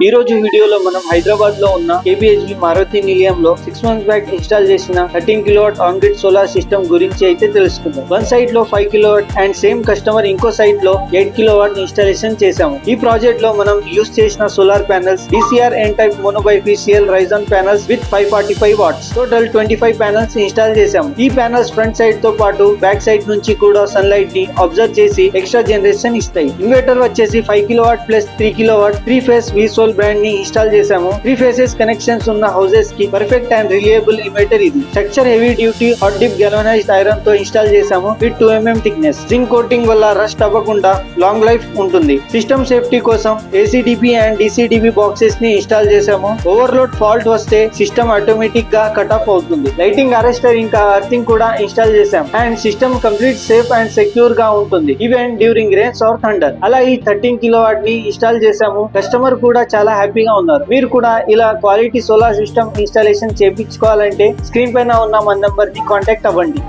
ఈ రోజు వీడియోలో మనం హైదరాబాద్ లో ఉన్న కేబిహెచ్బి మారుతి నిలయంలో 6 months బ్యాక్ ఇన్స్టాల్ చేసిన 13 kilowatt on grid solar system గురించి అయితే తెలుసుకుందాం. వన్ సైట్ లో 5 కిలోవాట్ అండ్ సేమ్ కస్టమర్ ఇంకో సైట్ లో 8 కిలోవాట్ ఇన్స్టాలేషన్ చేసాము. ఈ ప్రాజెక్ట్ లో మనం యూస్ చేసిన solar panels DCR N type mono bifacial Rayzon panels with 545 watts. Total 25 panels install చేసాము. ఈ ప్యానెల్స్ ఫ్రంట్ సైడ్ తో పాటు బ్యాక్ సైడ్ నుంచి కూడా సన్లైట్ ని అబ్జర్వ్ చేసి ఎక్స్ట్రా జనరేషన్ ఇస్తాయి. ఇన్వర్టర్ వచ్చేసి 5 kilowatt plus 3 kilowatt 3 phase VSOL brand ని ఇన్స్టాల్ చేసాము. 3 ఫేసెస్ కనెక్షన్స్ ఉన్న హౌసెస్ కి పర్ఫెక్ట్ అండ్ రిలయబుల్ ఇన్వర్టర్ ఇది. Structure heavy duty hot dip galvanised iron తో ఇన్స్టాల్ చేసాము with 2 mm thickness. Zinc coating వల్ల రస్ట్ అవ్వకుండా లాంగ్ లైఫ్ ఉంటుంది. సిస్టమ్ సేఫ్టీ కోసం ACDP అండ్ DCDP బాక్సెస్ ని ఇన్స్టాల్ చేసాము. ఓవర్లోడ్ ఫాల్ట్ వస్తే సిస్టమ్ ఆటోమేటిక్ గా కట్ ఆఫ్ అవుతుంది. లైటింగ్ అరెస్టర్ ఇంకా అర్థింగ్ కూడా ఇన్స్టాల్ చేసాం and system complete safe and secure గా ఉంటుంది even during rains or thunder. అలా ఈ 13 కిలోవాట్ ని ఇన్స్టాల్ చేసాము. కస్టమర్ కూడా చాలా హ్యాపీగా ఉన్నారు. మీరు కూడా ఇలా క్వాలిటీ సోలార్ సిస్టమ్ ఇన్స్టాలేషన్ చేయించుకోవాలంటే స్క్రీన్ పైన ఉన్న మన నంబర్ ని కాంటాక్ట్ అవ్వండి.